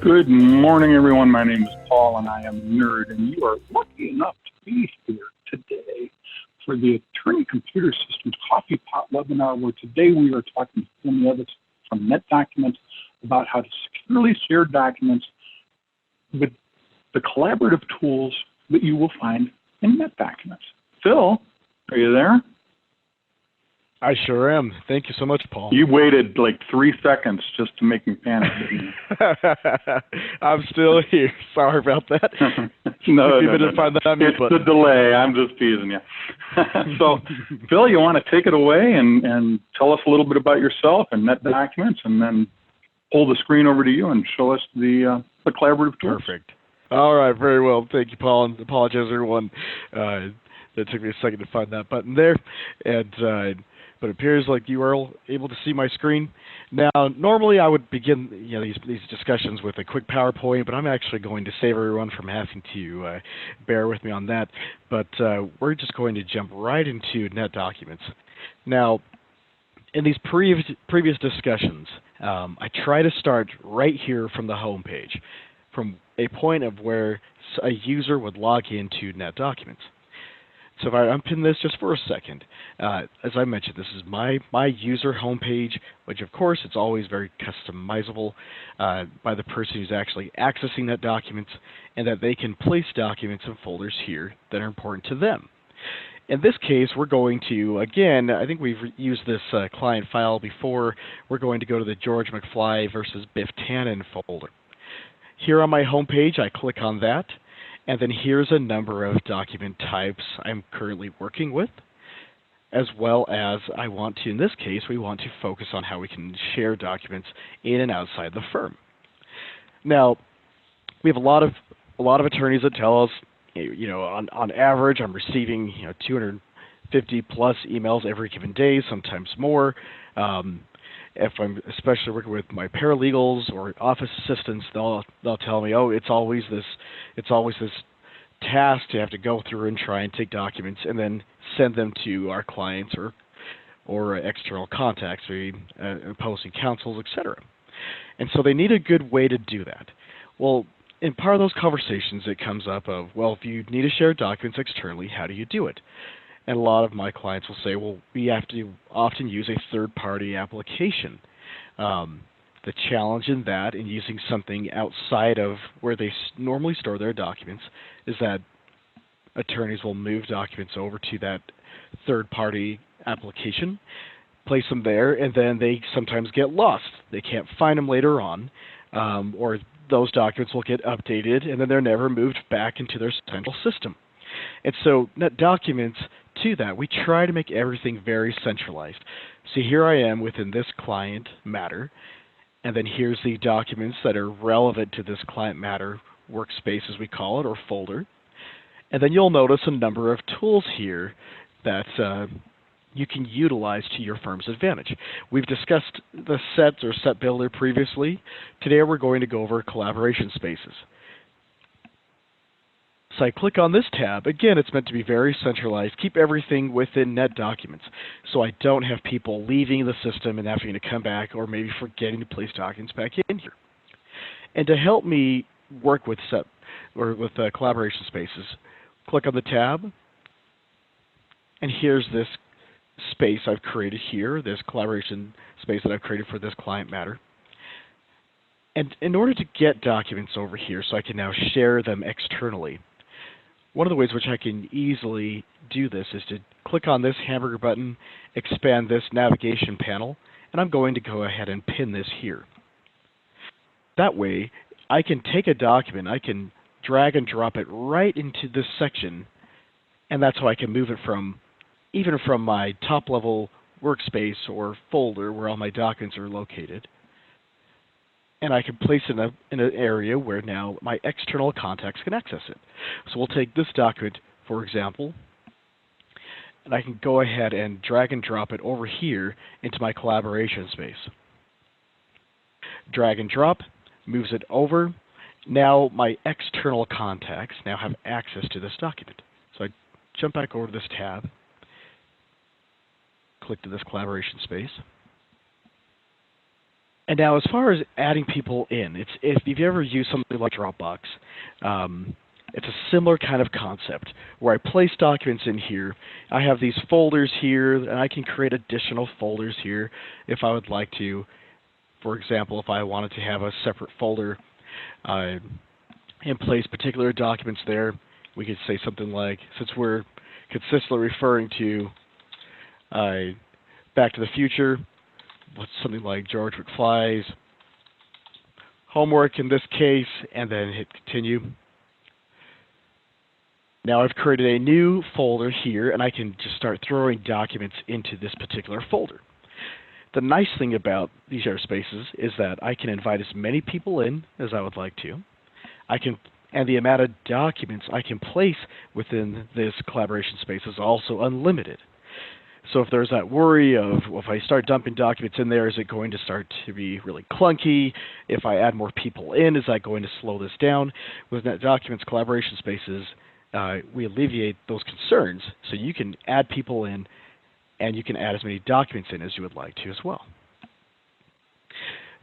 Good morning, everyone. My name is Paul, and I am Nerd, and you are lucky enough to be here today for the Attorney Computer Systems Coffee Pot webinar, where today we are talking to Phil Nieves from NetDocuments about how to securely share documents with the collaborative tools that you will find in NetDocuments. Phil, are you there? I sure am. Thank you so much, Paul. You waited like 3 seconds just to make me panic, didn't you? I'm still here. Sorry about that. No. It's the delay. I'm just teasing you. So, Phil, you want to take it away and tell us a little bit about yourself and NetDocuments, and then pull the screen over to you and show us the collaborative tools. Perfect. All right, very well. Thank you, Paul, and apologize, everyone. That took me a second to find that button there, and but it appears like you are able to see my screen. Now, normally I would begin these discussions with a quick PowerPoint, but I'm actually going to save everyone from having to bear with me on that. But we're just going to jump right into NetDocuments. Now, in these previous discussions, I try to start right here from the home page, from a point of where a user would log into NetDocuments. So if I unpin this just for a second, as I mentioned, this is my user homepage, which of course it's always very customizable by the person who's actually accessing NetDocuments, and that they can place documents and folders here that are important to them. In this case, we're going to, again, I think we've used this client file before, we're going to go to the George McFly versus Biff Tannen folder. Here on my homepage, I click on that. And then here's a number of document types I'm currently working with, as well as I want to, in this case, we want to focus on how we can share documents in and outside the firm. Now, we have a lot of attorneys that tell us, on average, I'm receiving 250 plus emails every given day, sometimes more. If I'm especially working with my paralegals or office assistants, they'll tell me, oh, it's always this task to have to go through and try and take documents and then send them to our clients or external contacts, opposing counsels, etc. And so they need a good way to do that. Well, in part of those conversations, it comes up of, well, if you need to share documents externally, how do you do it? And a lot of my clients will say, well, we have to often use a third-party application. The challenge in that, in using something outside of where they normally store their documents, is that attorneys will move documents over to that third-party application, place them there, and then they sometimes get lost. They can't find them later on, or those documents will get updated, and then they're never moved back into their central system. And so NetDocuments, to that, we try to make everything very centralized. So here I am within this client matter, and then here's the documents that are relevant to this client matter workspace, as we call it, or folder. And then you'll notice a number of tools here that you can utilize to your firm's advantage. We've discussed the set or set builder previously. Today we're going to go over collaboration spaces. So I click on this tab. Again, it's meant to be very centralized. Keep everything within NetDocuments, so I don't have people leaving the system and having to come back, or maybe forgetting to place documents back in here. And to help me work with collaboration spaces, click on the tab, and here's this space I've created here, this collaboration space that I've created for this client matter. And in order to get documents over here, so I can now share them externally, one of the ways which I can easily do this is to click on this hamburger button, expand this navigation panel, and I'm going to go ahead and pin this here. That way, I can take a document, I can drag and drop it right into this section, and that's how I can move it even from my top-level workspace or folder where all my documents are located. And I can place it in an area where now my external contacts can access it. So we'll take this document, for example, and I can go ahead and drag and drop it over here into my collaboration space. Drag and drop, moves it over. Now my external contacts now have access to this document. So I jump back over to this tab, click to this collaboration space. And now, as far as adding people in, if you've ever used something like Dropbox, it's a similar kind of concept where I place documents in here. I have these folders here, and I can create additional folders here if I would like to. For example, if I wanted to have a separate folder and place particular documents there, we could say something like, since we're consistently referring to Back to the Future, what's something like George McFly's homework in this case, and then hit continue. Now I've created a new folder here, and I can just start throwing documents into this particular folder. The nice thing about these share spaces is that I can invite as many people in as I would like to. And the amount of documents I can place within this collaboration space is also unlimited. So if there's that worry of, well, if I start dumping documents in there, is it going to start to be really clunky? If I add more people in, is that going to slow this down? With NetDocuments collaboration spaces, we alleviate those concerns, so you can add people in, and you can add as many documents in as you would like to as well.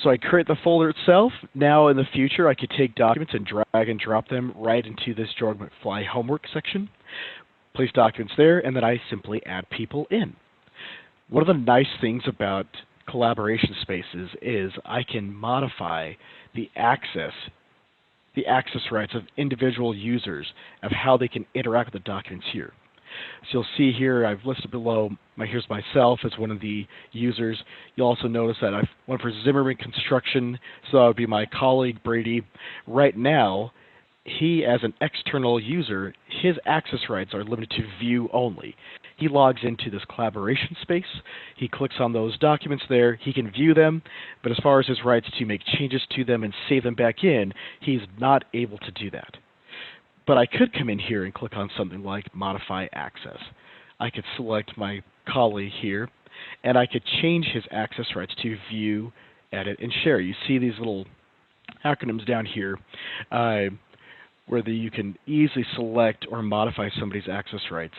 So I create the folder itself. Now in the future, I could take documents and drag and drop them right into this George McFly homework section, place documents there, and then I simply add people in. One of the nice things about collaboration spaces is I can modify the access rights of individual users of how they can interact with the documents here. So you'll see here, I've listed below, here's myself as one of the users. You'll also notice that I've went for Zimmerman Construction, so that would be my colleague Brady. Right now, he, as an external user, his access rights are limited to view only. He logs into this collaboration space, he clicks on those documents there, he can view them, but as far as his rights to make changes to them and save them back in, he's not able to do that. But I could come in here and click on something like Modify Access. I could select my colleague here, and I could change his access rights to View, Edit, and Share. You see these little acronyms down here where you can easily select or modify somebody's access rights.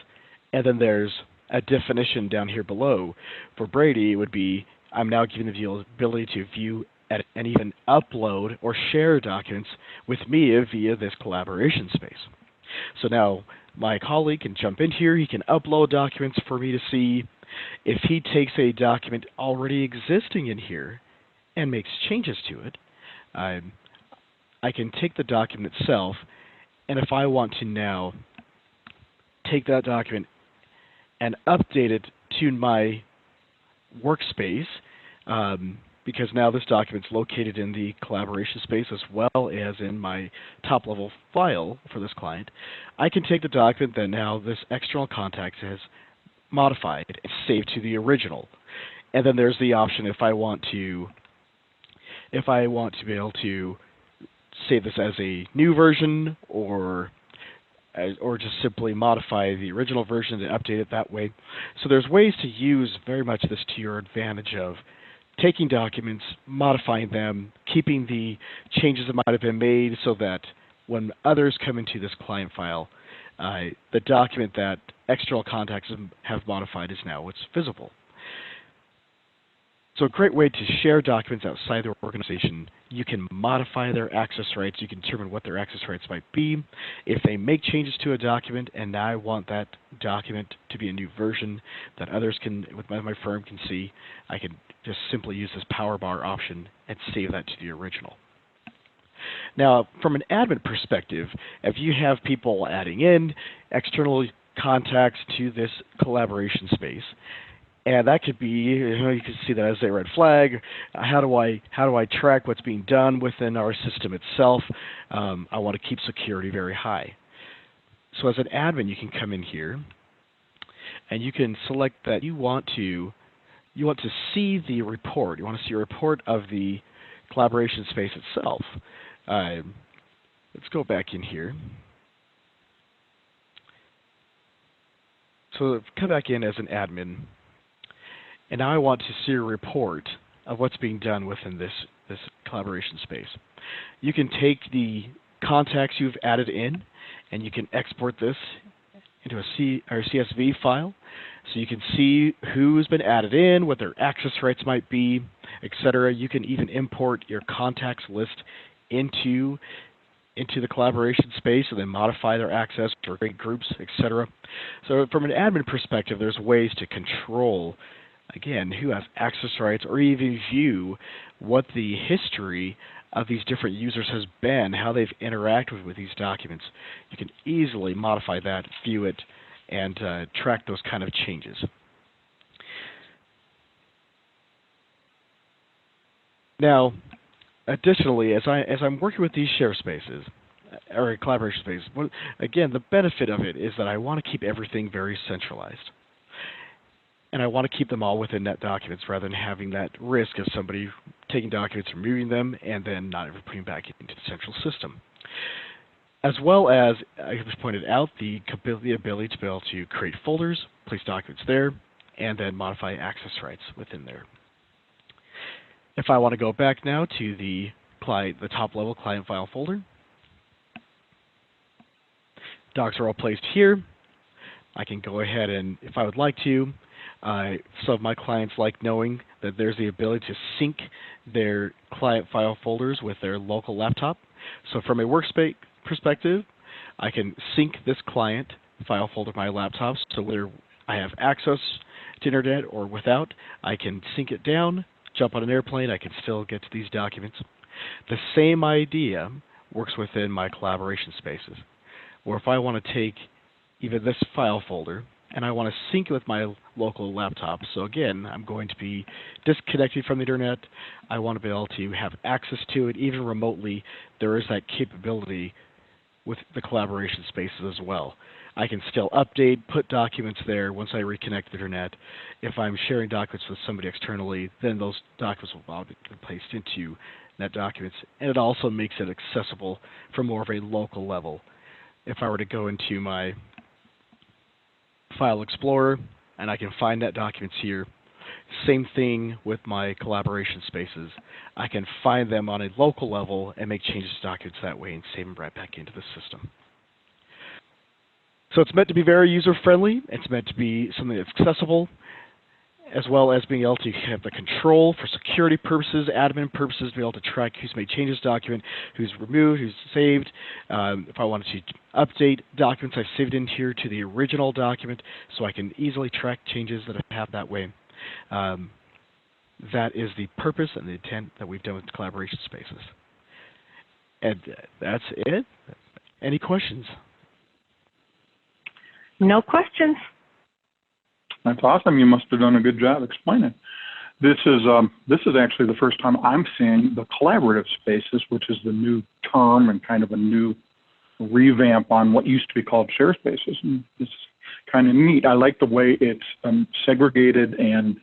And then there's a definition down here below. For Brady, it would be, I'm now given the ability to view, edit, and even upload or share documents with me via this collaboration space. So now my colleague can jump in here, he can upload documents for me to see. If he takes a document already existing in here and makes changes to it, I can take the document itself, and if I want to now take that document and update it to my workspace, because now this document's located in the collaboration space as well as in my top-level file for this client, I can take the document that now this external contact has modified and saved to the original. And then there's the option if I want to be able to save this as a new version or just simply modify the original version and update it that way. So there's ways to use very much this to your advantage of taking documents, modifying them, keeping the changes that might have been made so that when others come into this client file, the document that external contacts have modified is now what's visible. So a great way to share documents outside their organization. You can modify their access rights. You can determine what their access rights might be. If they make changes to a document and I want that document to be a new version that others can, with my firm can see, I can just simply use this power bar option and save that to the original. Now, from an admin perspective, if you have people adding in external contacts to this collaboration space, and that could be, you can see that as a red flag. How do I track what's being done within our system itself? I want to keep security very high. So as an admin, you can come in here, and you can select that you want to see the report. You want to see a report of the collaboration space itself. Let's go back in here. So come back in as an admin. And now I want to see a report of what's being done within this collaboration space. You can take the contacts you've added in, and you can export this into a CSV file, so you can see who's been added in, what their access rights might be, etc. You can even import your contacts list into the collaboration space and then modify their access or create groups, etc. So from an admin perspective, there's ways to control, again, who has access rights, or even view what the history of these different users has been, how they've interacted with these documents. You can easily modify that, view it, and track those kind of changes. Now, additionally, as I'm working with these share spaces, or collaboration spaces, again, the benefit of it is that I want to keep everything very centralized. And I want to keep them all within NetDocuments rather than having that risk of somebody taking documents, removing them, and then not ever putting them back into the central system. As well as, I just pointed out, the ability to be able to create folders, place documents there, and then modify access rights within there. If I want to go back now to the top-level client file folder, docs are all placed here. I can go ahead and, if I would like to, some of my clients like knowing that there's the ability to sync their client file folders with their local laptop. So from a workspace perspective, I can sync this client file folder to my laptop, so whether I have access to internet or without, I can sync it down, jump on an airplane, I can still get to these documents. The same idea works within my collaboration spaces, where if I want to take even this file folder and I want to sync it with my local laptop, so again, I'm going to be disconnected from the internet, I want to be able to have access to it even remotely. There is that capability with the collaboration spaces as well. I can still update, put documents there once I reconnect the internet. If I'm sharing documents with somebody externally, then those documents will all be placed into NetDocuments, and it also makes it accessible from more of a local level. If I were to go into my File Explorer and I can find NetDocuments here, same thing with my collaboration spaces. I can find them on a local level and make changes to documents that way and save them right back into the system. So it's meant to be very user-friendly. It's meant to be something that's accessible, as well as being able to have the control for security purposes, admin purposes, be able to track who's made changes to the document, who's removed, who's saved. If I wanted to update documents, I've saved in here to the original document, so I can easily track changes that I have that way. That is the purpose and the intent that we've done with collaboration spaces. And that's it. Any questions? No questions. That's awesome. You must have done a good job explaining. This is actually the first time I'm seeing the collaborative spaces, which is the new term and kind of a new revamp on what used to be called share spaces. And it's kind of neat. I like the way it's segregated and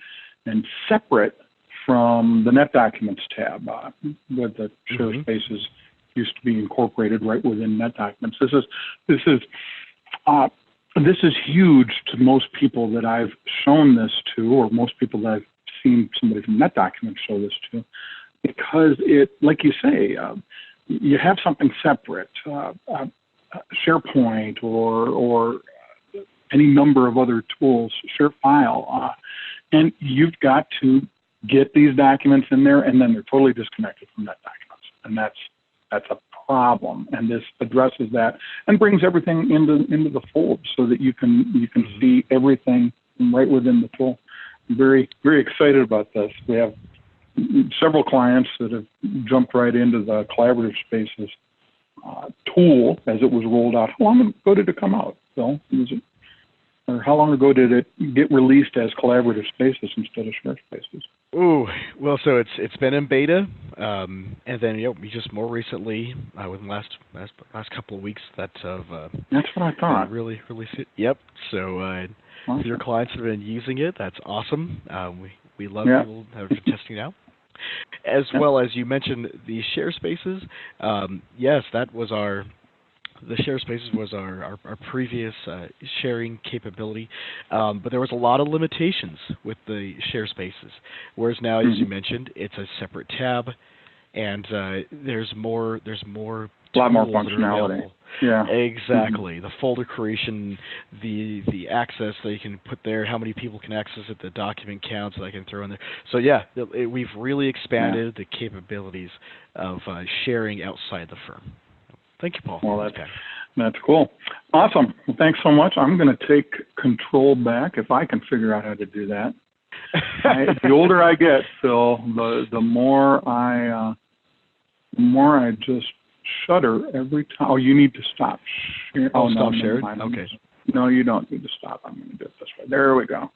separate from the NetDocuments tab, where the share spaces used to be incorporated right within NetDocuments. This is huge to most people that I've shown this to, or most people that I've seen somebody from NetDocuments show this to, because it, like you say, you have something separate, SharePoint or any number of other tools, ShareFile, and you've got to get these documents in there, and then they're totally disconnected from NetDocuments, and that's a problem, and this addresses that and brings everything into the fold so that you can see everything right within the fold. I'm very, very excited about this. We have several clients that have jumped right into the collaborative spaces tool as it was rolled out. How long ago did it come out, Phil? Or how long ago did it get released as collaborative spaces instead of share spaces? Ooh, well, so it's been in beta, and then we just more recently, within the last couple of weeks, that's what I thought. Really released it. Yep. So awesome. If your clients have been using it, that's awesome. We love people that are testing it out. As well as you mentioned the share spaces. Yes, that was the share spaces was our previous sharing capability, but there was a lot of limitations with the share spaces, whereas now, as you mentioned, it's a separate tab, and there's more a lot more tools that are functionality. available. Yeah. Exactly. The folder creation, the access that you can put there, how many people can access it, the document counts that I can throw in there. So yeah, we've really expanded the capabilities of sharing outside the firm. Thank you, Paul. Well, that's cool. Awesome. Well, thanks so much. I'm going to take control back if I can figure out how to do that. The older I get, Phil, the more I just shudder every time. Oh, you need to stop. Stop sharing? Okay. No, you don't need to stop. I'm going to do it this way. There we go.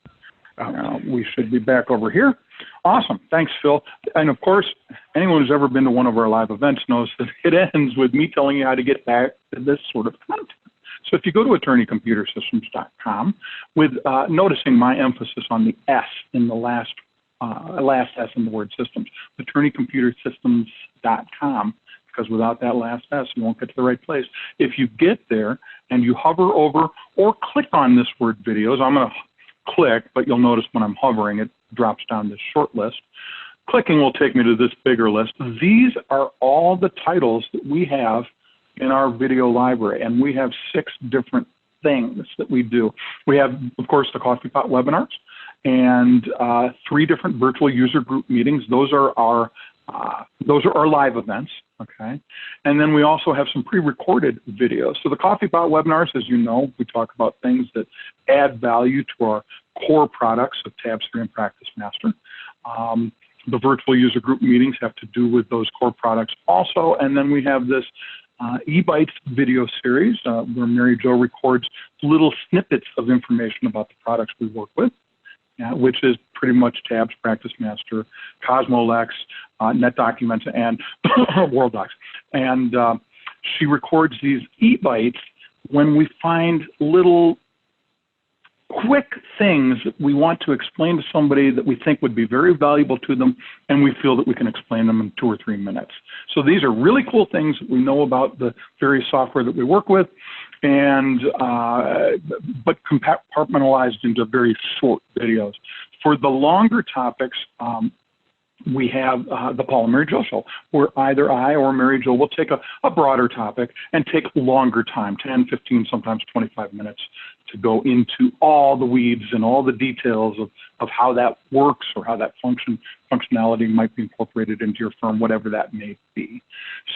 We should be back over here. Awesome. Thanks, Phil. And of course, anyone who's ever been to one of our live events knows that it ends with me telling you how to get back to this sort of content. So if you go to attorneycomputersystems.com, with noticing my emphasis on the S in the last S in the word systems, attorneycomputersystems.com, because without that last S, you won't get to the right place. If you get there and you hover over or click on this word videos, I'm going to click, but you'll notice when I'm hovering, it drops down this short list. Clicking will take me to this bigger list. These are all the titles that we have in our video library, and we have 6 different things that we do. We have, of course, the Coffee Pot webinars and 3 different virtual user group meetings. Those are our live events, okay? And then we also have some pre-recorded videos. So the Coffee Pot webinars, as you know, we talk about things that add value to our core products of Tabs 3 and Practice Master. The virtual user group meetings have to do with those core products also. And then we have this eBytes video series where Mary Jo records little snippets of information about the products we work with, which is pretty much Tabs, Practice Master, Cosmolex, NetDocuments, and World Docs. And she records these eBytes when we find little quick things that we want to explain to somebody that we think would be very valuable to them, and we feel that we can explain them in 2 or 3 minutes. So these are really cool things that we know about the various software that we work with, and but compartmentalized into very short videos. For the longer topics, we have the Paul and Mary Jo Show, where either I or Mary Jo will take a broader topic and take longer time, 10, 15, sometimes 25 minutes, to go into all the weeds and all the details of how that works or how that functionality might be incorporated into your firm, whatever that may be.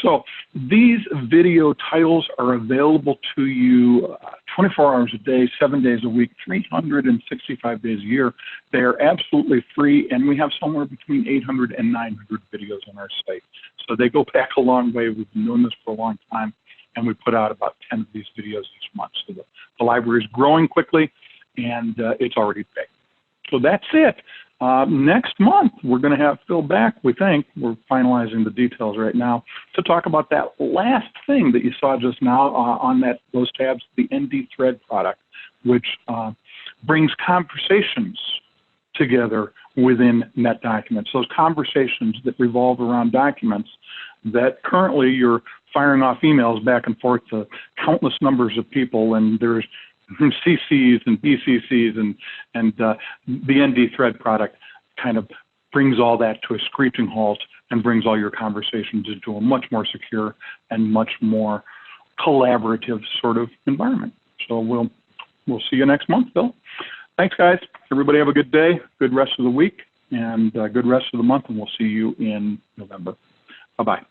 So these video titles are available to you 24 hours a day, 7 days a week, 365 days a year. They are absolutely free, and we have somewhere between 800 and 900 videos on our site. So they go back a long way. We've been doing this for a long time, and we put out about 10 of these videos each month. So the library is growing quickly, and it's already big. So that's it. Next month, we're going to have Phil back, we think. We're finalizing the details right now to talk about that last thing that you saw just now on those tabs, the ND Thread product, which brings conversations together within NetDocuments. Those conversations that revolve around documents that currently you're firing off emails back and forth to countless numbers of people, and there's CCs and BCCs, and the ND Thread product kind of brings all that to a screeching halt and brings all your conversations into a much more secure and much more collaborative sort of environment. So we'll see you next month, Bill. Thanks, guys. Everybody have a good day, good rest of the week, and good rest of the month, and we'll see you in November. Bye-bye.